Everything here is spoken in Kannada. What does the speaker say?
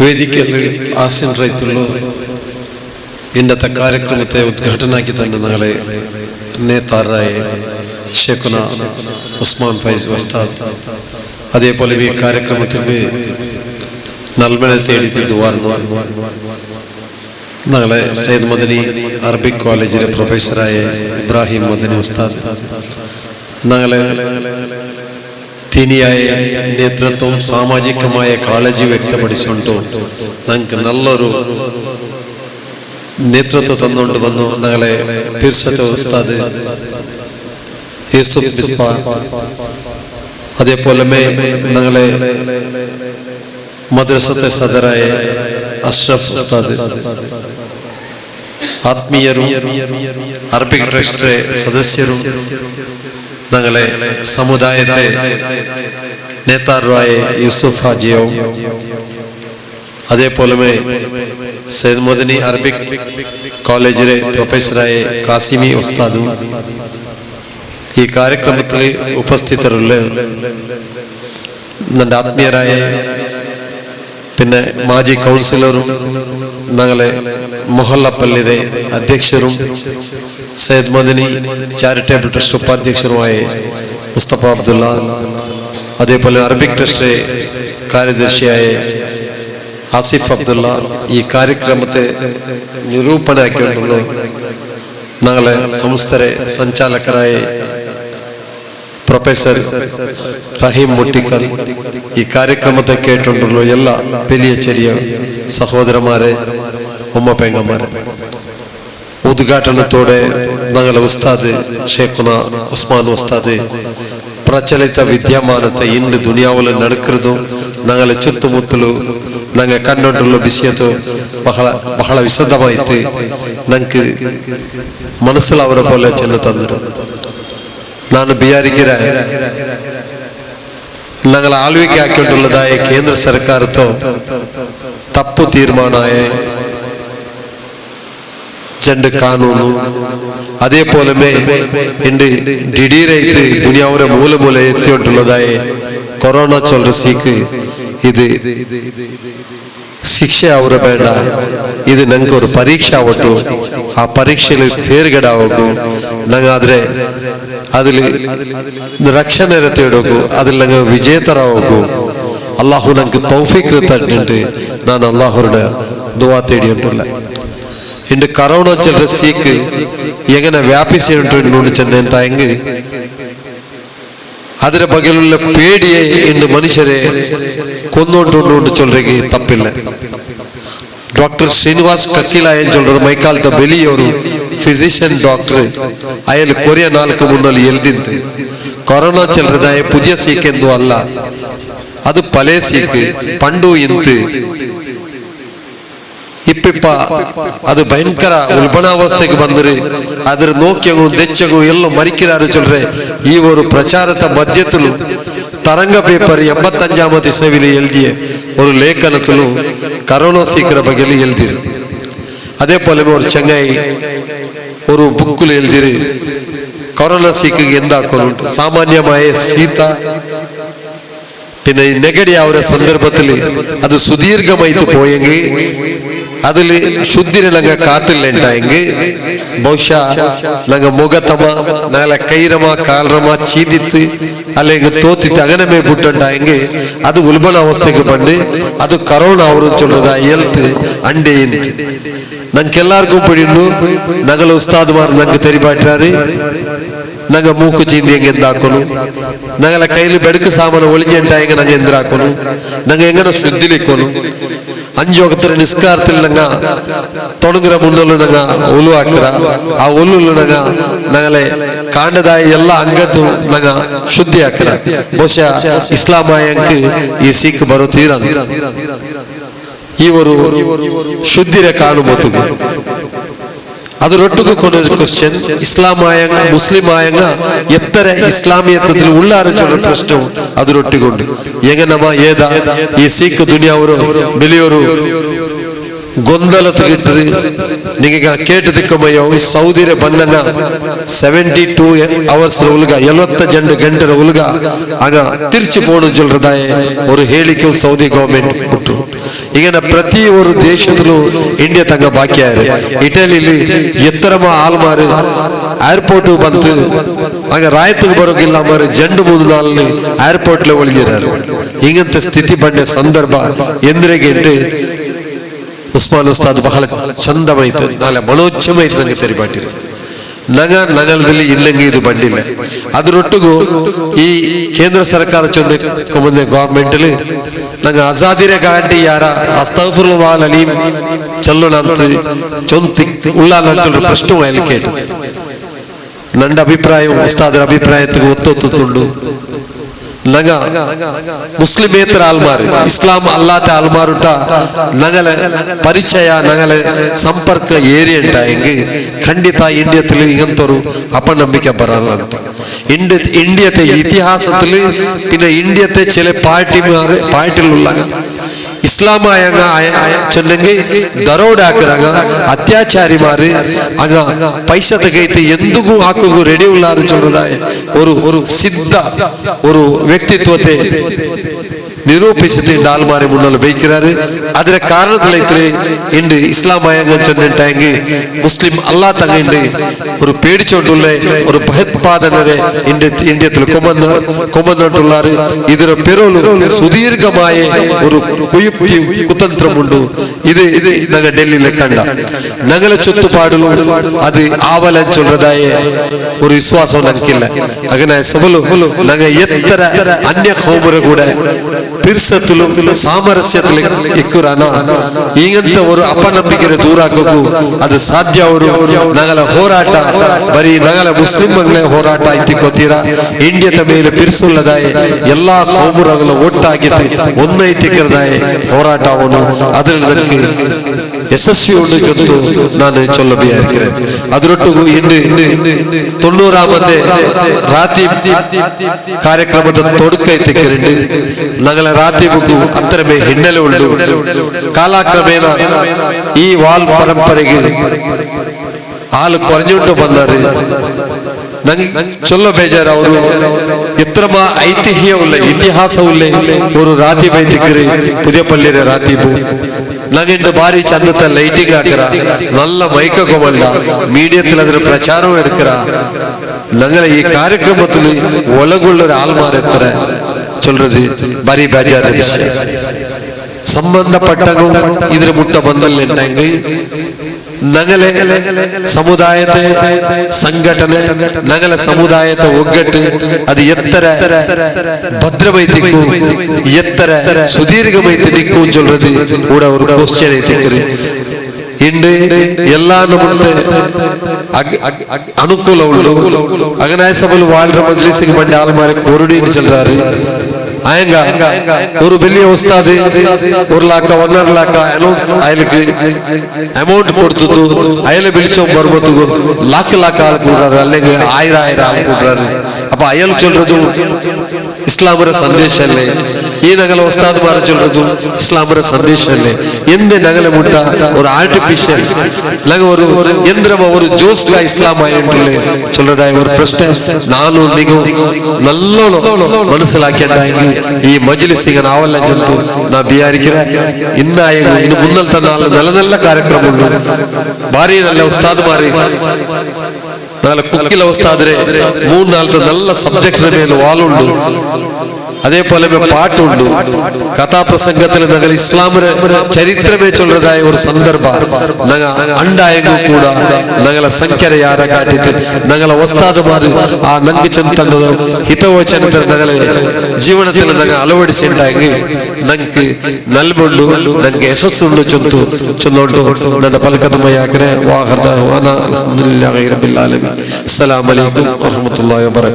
ವೇದಿಕೆಯಲ್ಲಿ ಆಸೀನರಾಯ್ತುಳ್ಳು ഇന്നത്തെ കാര്യക്രമത്തെ ഉദ്ഘാടനാക്കി തന്നെ ഞങ്ങളെ നേതാറായ ഷേഖുന ഉസ്മാൻ ഫൈസ് ഉസ്താദ് അതേപോലെ ഈ കാര്യക്രമത്തിൽ നൽമന തേടിത്തിട്ടുവാർന്നു ഞങ്ങളെ സയ്യിദ് മദനി അറബിക് കോളേജിലെ പ്രൊഫസറായ ഇബ്രാഹിം മദനി ഉസ്താദ് ഞങ്ങളെ ദീനിയായ നേതൃത്വം സാമാജികമായ കാಳಜಿ ವ್ಯಕ್ತಪಡಿಸಿಕೊಂಡು ഞങ്ങൾക്ക് നല്ലൊരു നേതൃത്വം തന്നുകൊണ്ട് വന്നു ഞങ്ങളെ പീർസത്തെ ഉസ്താദ് യൂസുഫ് ബിസ്ബ അതേപോലെ ഞങ്ങളെ മദ്രസത്തെ സദറായ അഷ്റഫ് ഉസ്താദ് ആത്മീയരും അറബിക് ട്രസ്റ്റ് സദസ്യരും ഞങ്ങളെ സമുദായത്തെ നേതാറായ യൂസുഫ് ഹാജിയും അതേപോലെ സയ്യിദ് മദനി അറബിക് കോളേജിലെ പ്രൊഫസറായ കാസിമി ഉസ്താദും ഈ കാര്യക്രമത്തിൽ ഉപസ്ഥിതരുള്ള എൻ്റെ ആത്മീയരായ പിന്നെ മാജി കൗൺസിലറും ഞങ്ങളെ മൊഹല്ലപ്പള്ളിയുടെ അധ്യക്ഷരും സയ്യിദ് മദനി ചാരിറ്റബിൾ ട്രസ്റ്റ് ഉപാധ്യക്ഷരുമായ മുസ്തഫ അബ്ദുള്ള അതേപോലെ അറബിക് ട്രസ്റ്റ് കാര്യദർശിയായ ആസിഫ് അബ്ദുള്ള ഈ കാര്യക്രമത്തെ നിരൂപണാക്കിയിട്ടുള്ള ഞങ്ങളെ സംസ്ഥരെ സഞ്ചാലകരായ പ്രൊഫസർ റഹീം മുട്ടിക്കൽ ഈ കാര്യക്രമത്തെ കേട്ടുകൊണ്ടുള്ള എല്ലാ വലിയ ചെറിയ സഹോദരന്മാരെ ഉമ്മ പെങ്ങന്മാരെ ഉദ്ഘാടനത്തോടെ ഞങ്ങളെ ഉസ്താദ് ഷേഖുന ഉസ്മാൻ ഉസ്താദ് ಪ್ರಚಲಿತ ವಿದ್ಯಮಾನತೆ ಇಂದು ದುನಿಯಾವಲ್ಲಿ ನಡೆಕ್ಕಿರೋದು ഞങ്ങളെ ചുറ്റുമുത്തಲು ഞങ്ങൾ കണ്ടുകൊണ്ടുള്ള വിഷയത്ത് ബഹള വിശദമായിട്ട് ഞങ്ങൾക്ക് മനസ്സിലാവുന്ന പോലെ ചെന്ന് തന്നിരും ನಾನು ಬಿಹಾರಿಗಿರ ഞങ്ങൾ ಆಳ್ವಿಕೆ ಹಾಕಿಕೊಳ್ಳುವುದಾಯ ಕೇಂದ್ರ ಸರ್ಕಾರతో ತಪ್ಪು ತೀರ್ಮಾನಾಯ ജണ്ട് കാനൂನು അതേപോലെ ഇണ്ട് ദിಢീരായിട്ട് ദുനിയാവിലെ മൂല എത്തിയിട്ടുള്ളതായ കൊറോണ ചൊല്ല സീക്ക് ഇത് ಶಿಕ್ಷೆ ಅವರ ಬೇಡ ಇದು ನಂಗೆ ಒಂದು ಪರೀಕ್ಷೆ ಆವಟ್ಟು ಆ ಪರೀಕ್ಷೆಯಲ್ಲಿ ತೇರ್ಗಡೆ ಆಗೋಕು ನಂಗಾದ್ರೆ ಅದ್ರಲ್ಲಿ ರಕ್ಷಣೆ ತೇಡೋಕು ಅದ್ರಲ್ಲಿ ನಂಗೆ ವಿಜೇತರ ಹೋಗು ಅಲ್ಲಾಹು ನಂಗೆ ತೌಫೀಕ್ ತಟ್ಟಿಂಟು ನಾನು ಅಲ್ಲಾಹುരുടെ ದುವಾ ತೇಡಿ ಉಂಟುಲ್ಲ ಇಂದು ಕರೋನಾ ಚಲ್ರ ಸೀಕ್ എങ്ങനെ വ്യാപിಸಿ ಉಂಟು ಚೆನ್ನ ಹೆಂಗೆ ಅದರ ಬಗೆയുള്ള പേടിയെ ഇന്ന് മനുഷ്യരെ കൊന്നുകൊണ്ടുകൊണ്ട് ചൊല്ലുക തപ്പില്ല ഡോക്ടർ ശ്രീനിവാസ് കക്കില എന്ന് ചൊല്ലുന്നത് മൈക്കാലത്തെ വലിയൊരു ഫിസിഷ്യൻ ഡോക്ടർ അയാൾ കൊറിയ നാൾക്ക് മുന്നിൽ എഴുതിണ്ട് കൊറോണ ചെല്ലുന്നതായ പുതിയ സീക്ക് എന്തോ അല്ല അത് പഴയ സീക്ക് പണ്ടു ഇന്ത് ಇಪ್ಪಿಪ್ಪ ಅದು ಭಯಂಕರ ಉಲ್ಬಣಾವಸ್ಥೆಗೆ ಬಂದರೆ ಅದರ ನೋಕ್ಯಗೂ ದೆಚ್ಚಗೂ ಎಲ್ಲ ಮರಿಕಿರಾರು ಚೊಲ್ರೆ ಈ ಒಂದು ಪ್ರಚಾರದ ಮಧ್ಯತಲು ತರಂಗ ಪೇಪರ್ 85ಾಮತಿ ಇಸವಿಲಿ ಎಲ್ದಿಯ ಒಂದು ಲೇಖನತಲು ಕರೋನಾ ಸೀಕರ ಬಗೆಯಲ್ಲಿ ಎಲ್ದಿರು അതേപോലെ ഒരു ചങ്ങായി ഒരു ബുക്കിൽ എഴുതിര് കൊറോണ സീക്ക് എന്താക്കുന്നുണ്ട് സാമാന്യമായ ശീത പിന്നെ നെഗടി അവരുടെ സന്ദർഭത്തിൽ അത് സുദീർഘമായിട്ട് പോയെങ്കിൽ അതിൽ ശുദ്ധിനെ ഞങ്ങൾ കാത്തില്ല ഉണ്ടായെങ്കിൽ ಬಹುಶಃ ഞങ്ങൾ മുഖത്തമ നാളെ കൈരമ കാൽരമ ചീതിത്ത് അല്ലെങ്കിൽ തോത്തിട്ട് അങ്ങനെ മേൽപുട്ടുണ്ടായെങ്കിൽ അത് ഉൽബണ അവസ്ഥയ്ക്ക് പണ്ട് അത് കറോണ ಅವರು ചൊല്ലുന്നത് ಹೆಲ್ತ್ ಅಂಡೆ ಇಂತ ನಂಗೆ ಎಲ್ಲಾರ್ಗೂ ಪಡಿಂಡು ഞങ്ങൾ ഉസ്താദ്മാർ ഞങ്ങൾക്ക് തെരിപാറ്റാറ് ഞങ്ങൾ മൂക്ക് ചീന്തി എങ്ങനെ എന്താക്കുന്നു ഞങ്ങളെ കയ്യിൽ ബെടുക്ക് സാമാനം ഒളിഞ്ഞുണ്ടായെങ്കിൽ ഞങ്ങൾ എന്തിനാക്കുന്നു ഞങ്ങൾ എങ്ങനെ ശുദ്ധിയിലേക്കുന്നു 5 ವಕ್ತರ ನಿಸ್ಕಾರത്തിൽ ഞങ്ങൾ തുടങ്ങുന്ന മുന്നിൽ ഞങ്ങൾ ഒലു ಹಾಕ್ರ ಆ ಒಲುಲು ഞങ്ങളെ ಕಾಂಡದಾಯ ಎಲ್ಲ ಅಂಗತ್ತು ഞങ്ങൾ ಶುದ್ಧಿ ಹಾಕ್ರ ಬಹುಶಃ ಇಸ್ಲಾಮಾಯಂಕ್ ಈ ಸೀಕ್ ಬರೋ ತೀರಂತ ಈ ಒಂದು ಶುದ್ಧಿರೆ ಕಾಣುವುದು ಅದರೊಟ್ಟಿಗೆ ಕೊನೆಯ ಕ್ವೆಶ್ಚನ್ ಇಸ್ಲಾಮಾಯಂಗ ಮುಸ್ಲಿಮಾಯಂಗ ಎತ್ತರ ಇಸ್ಲಾಮಿಯತದಲ್ಲಿ ಉಳ್ಳಾರಚರ ಪ್ರಶ್ನೆ ಅದರೊಟ್ಟಿಗೊಂಡು ಹೇಗೆ ನಮ್ಮ ಏದ ಈ ಸಿಖ್ ದುನಿಯಾವರು ಬೆಳೆಯೋರು ಗೊಂದಲ ತೆಗಿಟ್ರಿ ನಿಮಗೆ ಕೇಟು ತಿಕ್ಕಮಯ್ಯ ಸೌದಿರೆ ಬಂದನ 72 hours ಉಲ್ಗ 72 ಗಂಟೆ ಉಲ್ಗ ಆಗ ತಿರ್ಚಿ ಪೋಣು ಜೊಲ್ರದಾಯ ஒரு ಹೇಳಿಕೆ ಸೌದಿ ಗವರ್ಮೆಂಟ್ ಬಿಟ್ಟು ಈಗ ಪ್ರತಿ ಒಂದು ದೇಶದಲ್ಲೂ ಇಂಡಿಯಾ ತಂಗ ಬಾಕಿ ಆಯ್ರೆ ಇಟಲಿಲಿ ಎತ್ತರಮ ಆಲ್ಮಾರು ಏರ್ಪೋರ್ಟ್ ಬಂತು ಆಗ ರಾಯತಿಗೆ ಬರೋಗಿಲ್ಲ ಮಾರು ಜಂಡು ಮುದುದಲ್ಲಿ ಏರ್ಪೋರ್ಟ್ಲೆ ಉಳಿದಿರಾರು ಹಿಂಗಂತ ಸ್ಥಿತಿ ಬಂದ ಸಂದರ್ಭ ಎಂದ್ರೆಗೆಂಟು ಉಸ್ಮಾನ್ ಉಸ್ತಾದ್ ಬಹಳ ಚಂದವಾಯ್ತು ನಾಳೆ ಮನೋಜ್ಜಮಾಯ್ತು ನಂಗೆ ತೆರಿಬಾಟಿರು ನಗರದಲ್ಲಿ ಇಲ್ಲಂಗೆ ಇದು ಬಂದಿಲ್ಲ ಅದರೊಟ್ಟಿಗೂ ಈ ಕೇಂದ್ರ ಸರ್ಕಾರ ಚೊಂದೆ ಗವರ್ಮೆಂಟ್ ನಂಗೆ ಅಜಾದಿರೆ ಗಾಂಟಿ ಯಾರ ಅಸ್ತಫುರುಲ್ಲಾಹ್ ಅಲೀಮ್ ಚಲ್ಲೋಣಂತ ಚೊಂತಿ ಉಳ್ಳಾನಂತ ಪ್ರಶ್ನೆ ಕೇಟ್ಟು ನನ್ನ ಅಭಿಪ್ರಾಯ ಉಸ್ತಾದರ ಅಭಿಪ್ರಾಯಕ್ಕೆ ಒತ್ತೊತ್ತುಂಡು ನಗ ಮುಸ್ಲಿಮೇತರ ಆಲ್ಮಾರು ಇಸ್ಲಾಂ ಅಲ್ಲಾತ ಆಲ್ಮಾರುಟ ನಗಲ ಪರಿಚಯ ನಗಲ ಸಂಪರ್ಕ ಏರಿಯಂಟ ಹೆಂಗೆ ಖಂಡಿತ ಇಂಡಿಯದಲ್ಲಿ ಈಗಂತವರು ಅಪನಂಬಿಕೆ ಬರಲ್ಲ ಅಂತ ಇಂಡಿಯತೆ ಇತಿಹಾಸದಲ್ಲಿ പിന്നെ ಇಂಡಿಯತೆ ചില പാർട്ടിയിലുള്ള ഇസ്ലാമായങ്ങ ചൊല്ലെങ്കിൽ ദറോഡാക്കറങ്ങ അത്യാചാരിമാര് അങ്ങ പൈസ തകൈത്ത് എന്തുಗೂ ಹಾಕುಗೂ ರೆಡಿ ಉಳ್ಳಾರು ಚೊಲ್ಲದಾಯ ഒരു ಸಿದ್ಧ ഒരു ವ್ಯಕ್ತಿತ್ವತೆ ನಿರೂಪಿಸಿದ ಆಲ್ಮಾರಿ ಮುನ್ನಲು ಬೇಕಿರಾರು ಅದರ ಕಾರಣದಲ್ಲೈತ್ರಿ ಇಂದು ಇಸ್ಲಾಮಾಯಂಗ ಚೊಂದಿಂಟಾಂಗಿ ಮುಸ್ಲಿಂ ಅಲ್ಲಾ ತಂಗಿಂಡು ഒരു പേടിച്ചോണ്ടുള്ള ഒരു ഭയോത്പാദനരെ ഇന്ത്യത്തിൽ കൊമ്പന്നുള്ളാറ് ഇതിന് പെരോല് സുദീർഘമായ ഒരു കുയുക്തി കുതന്ത്രമുണ്ട് ഇത് ഞങ്ങൾ ഡൽഹിയിലെ കണ്ട ഞങ്ങളെ ചുറ്റുപാടും അത് ആവലൻ ചൊല്ലതായ ഒരു വിശ്വാസം ഞങ്ങൾക്കില്ല അങ്ങനെ സബലു ഞങ്ങൾ എത്ര അന്യ കോമുര കൂടെ ಪಿರ್ಸತ್ತಲು ಸಾಮರಸ್ಯದಲ್ಲಿ ಇಕ್ಕುರಾನ ಈಗಂತ ಅವರು ಅಪನಂಬಿಕೆ ದೂರ ಆಗೋಕು ಅದು ಸಾಧ್ಯ ಅವರು ನಗಲ ಹೋರಾಟ ಬರೀ ನಗಲ ಮುಸ್ಲಿಂಗಳೇ ಹೋರಾಟ ಐತಿಕೋತೀರಾ ಇಂಡಿಯದ ಮೇಲೆ ಪಿರ್ಸುಲ್ಲದಾಯ ಎಲ್ಲಾ ಕೋಮುರಗಳ ಒಟ್ಟಾಗಿತ್ತು ಒಂದೈತಿಕರದಾಯ ಹೋರಾಟ ಅವನು ಅದರಲ್ಲಿ ಯಶಸ್ವಿ ಉಂಡು ಜೊತ್ತು ನಾನು ಚೊಲ್ಲಬೇಕಾಗಿರುತ್ತೇನೆ ಅದರೊಟ್ಟಿಗೂ ಇಂದು 90ಾಮತೆ ರಾತಿ ಕಾರ್ಯಕ್ರಮದ ತೊಡಕೈತಿಕ್ಕಿರಂಡು ನಗಲ ರಾತಿ ಬುಕ್ಕು ಅತ್ತರ ಮೇ ಹಿನ್ನೆಲೆ ಉಂಡು ಕಾಲಕ್ರಮೇಣ ಈ ವಾಲ್ ಪರಂಪರೆಗೆ ಹಾಲು ಕೊರഞ്ഞുകൊണ്ട് ಬಂದಾರೆ ನಂಗೆ ಚೊಲ್ಲೋ ಬೇಜಾರು ಅವರು ಎತ್ತರಮ ಐತಿಹ್ಯ ಉಳ್ಳ ಇತಿಹಾಸ ಉಳ್ಳೆ ஒரு ರಾತಿ ಬೈತಿಕ್ಕಿರಿ ಪುದಿಯಪಲ್ಲಿರ ರಾತಿಬು ನಂಗೆ ಬಾರಿ ಚಂದತ ಲೈಟಿಂಗ್ ಹಾಕರ നല്ല മൈക്കൊക്കെ മീഡിയത്തിൽ അതിന് പ്രചാരം എടുക്കറ ഞങ്ങളെ ഈ കാര്യക്രമത്തിൽ ഒലകുള്ളൊരു ആൾമാരെത്ര ചൊല്ലത് ಬಾರಿ ಬೇಜಾರ ವಿಷಯ ಸಂಬಂಧಪಟ್ಟಗೂ ಇದ್ರ ಮುಟ್ಟ ಬಂದಲ್ಲೆಂಡೆಂಗೆ ನಗಲೆ ಸಮುದಾಯತೆ ಸಂಘಟನೆ ನಗಲ ಸಮುದಾಯತೆ ಒಗ್ಗಟ್ಟು ಅದು ಎತ್ತರ ಭದ್ರಮೈತಿಕ್ಕು ಎತ್ತರ ಸುದೀರ್ಘಮೈತಿಕ್ಕು ಚೊಲ್ಲದು ಕೂಡ ಅವರು ಕ್ವಶ್ಚನ್ ಐತಿಕ್ರಿ ಇಂಡು ಎಲ್ಲ ನಮ್ಮಂತೆ ಅನುಕೂಲ ಉಂಡು ಅಗನಾಯ ಸಭಲು ವಾಳ್ರ ಮಜ್ಲಿಸಿಗೆ ಬಂಡಿ ಆಲ್ಮಾರೆ ಕೊರಡೀನಿ ಚಲ್ರಾರು ಆಯಂಗ ஒரு பெரிய உஸ்தாது 1 ಲಕ್ಷ 1.5 ಲಕ್ಷ ಅನೌನ್ಸ್ ಆಯ್ಲಿಕ್ಕೆ ಅಮೌಂಟ್ ಕೊಡ್ತದ್ದು ಅಯಲೆ ಬಿಳಿಚೋ ಬರ್ಬೋದು ಲಕ್ಷ ಆಳ್ಕೊಡ್ರಾರು ಅಲ್ಲಿಗೆ 1000 ಆಳ್ಕೊಡ್ರಾರು ಅಪ್ಪ ಅಯಲ್ ಚೊಲ್ಲದು ಇಸ್ಲಾಮರ ಸಂದೇಶ ಅಲ್ಲೇ ಈ ನಗಲ ಉಸ್ತಾದ್ ಮಾರ ಚೊಲ್ಲದು ಇಸ್ಲಾಮರ ಸಂದೇಶ ಅಲ್ಲೇ ಎಂದೇ ನಗಲ ಮುಟ್ಟ ஒரு ಆರ್ಟಿಫಿಷಿಯಲ್ ನಗ ஒரு ಯಂತ್ರಮ ஒரு ಜೋಸ್ಗ ಇಸ್ಲಾಂ ಆಯ್ತುಳ್ಳೆ ಚೊಲ್ಲದಾಯ ஒரு ಪ್ರಶ್ನೆ ನಾನು ನೀವು ನಲ್ಲೋನು ಮನಸ್ಸಿಲಾಕಿಂಡ ಈ ಮಜ್ಲಿಸಿಗೆ ನಾವೆಲ್ಲ ಜಂತು ನಾ ಬಿಯಾರಿಕೆ ಇನ್ನು ಮುನ್ನಲ್ ತನ್ನ ನೆಲ ನೆಲ್ಲ ಕಾರ್ಯಕ್ರಮ ಉಂಟು ಭಾರಿ നല്ല ಉಸ್ತಾದ್ ಮಾರಿ ನಾಳೆ ಕುಕ್ಕಿಲ ಉಸ್ತಾದ್ರೆ 3-4 നല്ല സബ്ജക്റ്റിന്റെ ಮೇಲೆ ವಾಲುಂಡು അതേപോലെ പാട്ടുണ്ട് കഥാപ്രസംഗത്തിൽ ഞങ്ങൾ ഇസ്ലാമിന്റെ ചരിത്രമേ ചൊല്ലതായ ഒരു സന്ദർഭ അണ്ടായെങ്കിൽ ಕೂಡ ഞങ്ങളെ ಸಂಖ್ಯೆ ಯಾರ ಕಾಟಿತ್ತು ഞങ്ങളെ ಉಸ್ತಾದಮಾರು ಆ ನಂಗೆ ಚಂತಂದ ಹಿತವಚನ ഞങ്ങളെ ಜೀವನದಲ್ಲಿ ഞങ്ങൾ ಅಳವಡಿಸಿಕೊಂಡಾಗಿ ನಂಗೆ ನಲ್ಬುಂಡು ನಂಗೆ ಯಶಸ್ಸುಂಡು ಚೊಂತು ಚೊಲ್ಲೊಂಡು ನನ್ನ ಪಲಕದಮಯಾಕರೆ ವಾಹರ್ದ ವಾನ ಅಲ್ಹಮ್ದುಲಿಲ್ಲಾಹಿ ರಬ್ಬಿಲ್ ಆಲಮೀನ್. ಅಸ್ಸಲಾಮು ಅಲೈಕುಂ ವರಹಮತುಲ್ಲಾಹಿ ವಬರಕಾತುಹು.